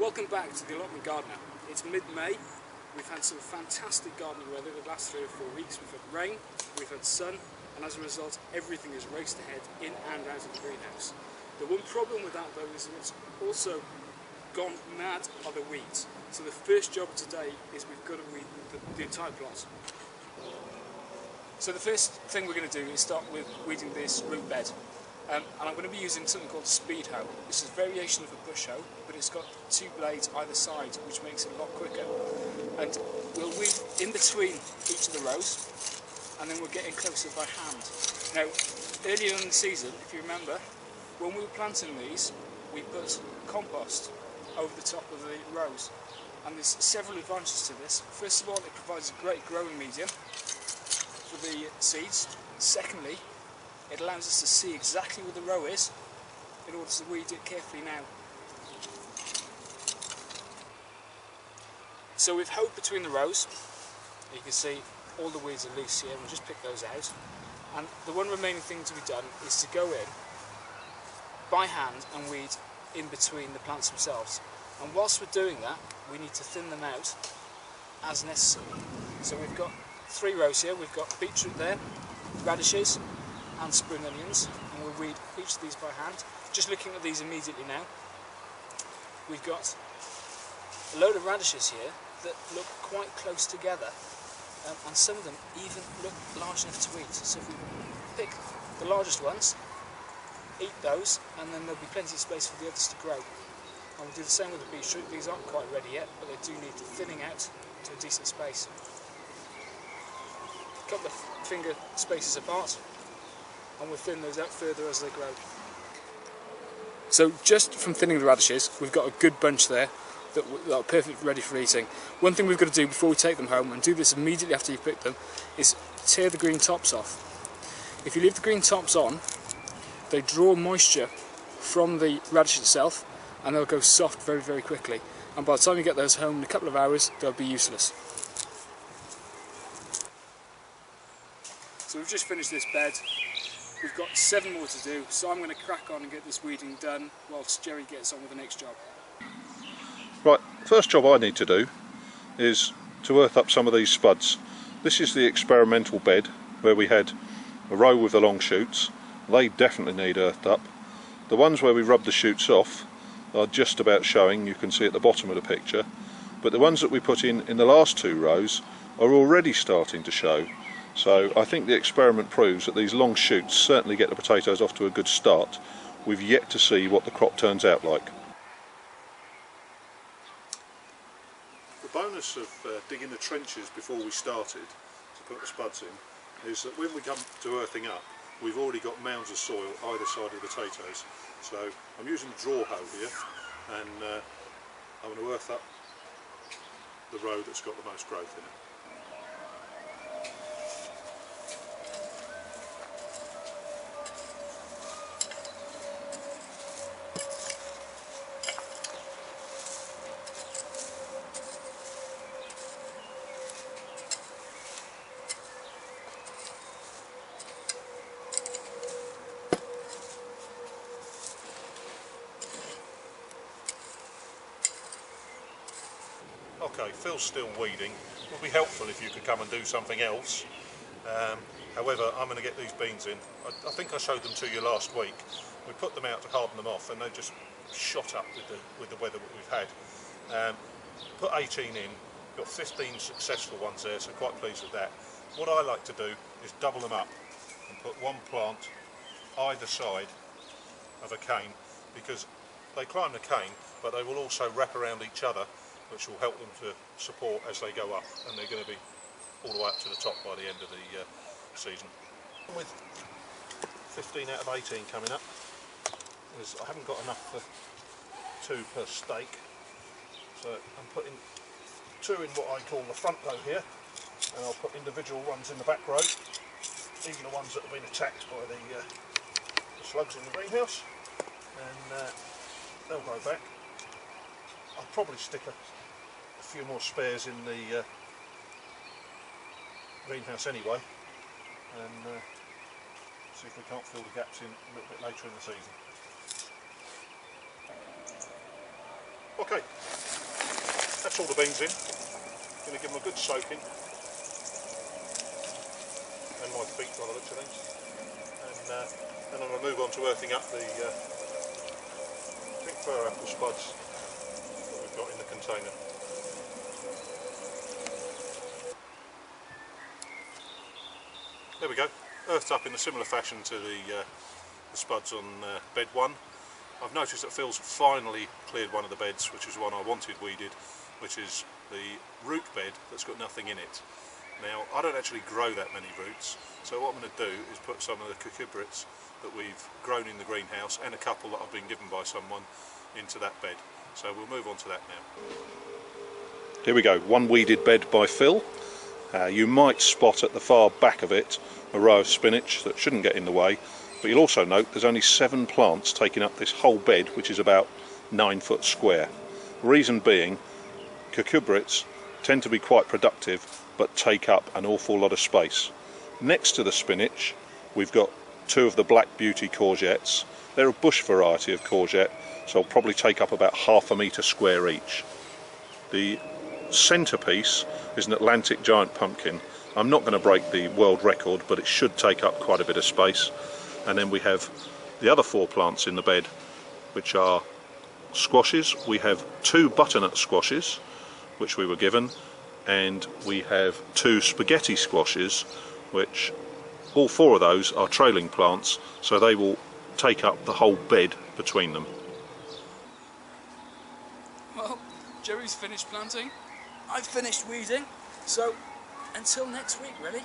Welcome back to the Allotment Gardener. It's mid-May. We've had some fantastic gardening weather the last 3 or 4 weeks. We've had rain, we've had sun, and as a result everything has raced ahead in and out of the greenhouse. The one problem with that though is that it's also gone mad are the weeds. So the first job today is we've got to weed the entire plot. So the first thing we're going to do is start with weeding this root bed. And I'm going to be using something called a speed hoe. This is a variation of a bush hoe, but it's got 2 blades either side, which makes it a lot quicker. And we'll weed in between each of the rows, and then we're getting closer by hand. Now, earlier in the season, if you remember, when we were planting these, we put compost over the top of the rows. And there's several advantages to this. First of all, it provides a great growing medium for the seeds. Secondly, it allows us to see exactly where the row is in order to weed it carefully now. So we've hoed between the rows. You can see all the weeds are loose here, we'll just pick those out. And the one remaining thing to be done is to go in by hand and weed in between the plants themselves. And whilst we're doing that, we need to thin them out as necessary. So we've got 3 rows here. We've got beetroot there, radishes and spring onions, and we'll weed each of these by hand. Just looking at these immediately now, we've got a load of radishes here that look quite close together, and some of them even look large enough to eat. So if we pick the largest ones, eat those, and then there'll be plenty of space for the others to grow. And we'll do the same with the beetroot. These aren't quite ready yet, but they do need thinning out to a decent space. A couple of finger spaces apart, and we'll thin those out further as they grow. So just from thinning the radishes, we've got a good bunch there that are perfect, ready for eating. One thing we've got to do before we take them home, and do this immediately after you've picked them, is tear the green tops off. If you leave the green tops on, they draw moisture from the radish itself, and they'll go soft very, very quickly. And by the time you get those home in a couple of hours, they'll be useless. So we've just finished this bed. We've got 7 more to do, so I'm going to crack on and get this weeding done whilst Jerry gets on with the next job. Right, first job I need to do is to earth up some of these spuds. This is the experimental bed where we had a row with the long shoots. They definitely need earthed up. The ones where we rubbed the shoots off are just about showing, you can see at the bottom of the picture, but the ones that we put in the last 2 rows are already starting to show. So I think the experiment proves that these long shoots certainly get the potatoes off to a good start. We've yet to see what the crop turns out like. The bonus of digging the trenches before we started to put the spuds in is that when we come to earthing up, we've already got mounds of soil either side of the potatoes. So I'm using a draw hoe here, and I'm going to earth up the row that's got the most growth in it. Okay, Phil's still weeding. It would be helpful if you could come and do something else. However, I'm going to get these beans in. I think I showed them to you last week. We put them out to harden them off, and they just shot up with the weather that we've had. Put 18 in, got 15 successful ones there, so quite pleased with that. What I like to do is double them up and put 1 plant either side of a cane, because they climb the cane, but they will also wrap around each other, which will help them to support as they go up, and they're going to be all the way up to the top by the end of the season. With 15 out of 18 coming up, I haven't got enough for 2 per stake, so I'm putting 2 in what I call the front row here, and I'll put individual ones in the back row, even the ones that have been attacked by the slugs in the greenhouse, and they'll go back. I'll probably stick a few more spares in the greenhouse anyway, and see if we can't fill the gaps in a little bit later in the season. Okay, that's all the beans in. Going to give them a good soaking. And my feet by the looks of things. And then I'm going to move on to earthing up the pink fir apple spuds that we've got in the container. There we go, earthed up in a similar fashion to the spuds on bed 1. I've noticed that Phil's finally cleared one of the beds, which is one I wanted weeded, which is the root bed that's got nothing in it. Now, I don't actually grow that many roots, so what I'm going to do is put some of the curcubits that we've grown in the greenhouse and a couple that I've been given by someone into that bed. So we'll move on to that now. Here we go, one weeded bed by Phyl. You might spot at the far back of it a row of spinach that shouldn't get in the way, but you'll also note there's only 7 plants taking up this whole bed, which is about 9 foot square. Reason being, curcubits tend to be quite productive but take up an awful lot of space. Next to the spinach we've got 2 of the Black Beauty courgettes. They're a bush variety of courgette, so they'll probably take up about ½ metre square each. The centrepiece is an Atlantic giant pumpkin. I'm not going to break the world record, but it should take up quite a bit of space. And then we have the other 4 plants in the bed, which are squashes. We have 2 butternut squashes, which we were given, and we have 2 spaghetti squashes, which all 4 of those are trailing plants, so they will take up the whole bed between them. Well, Jerry's finished planting, I've finished weeding, so until next week, really.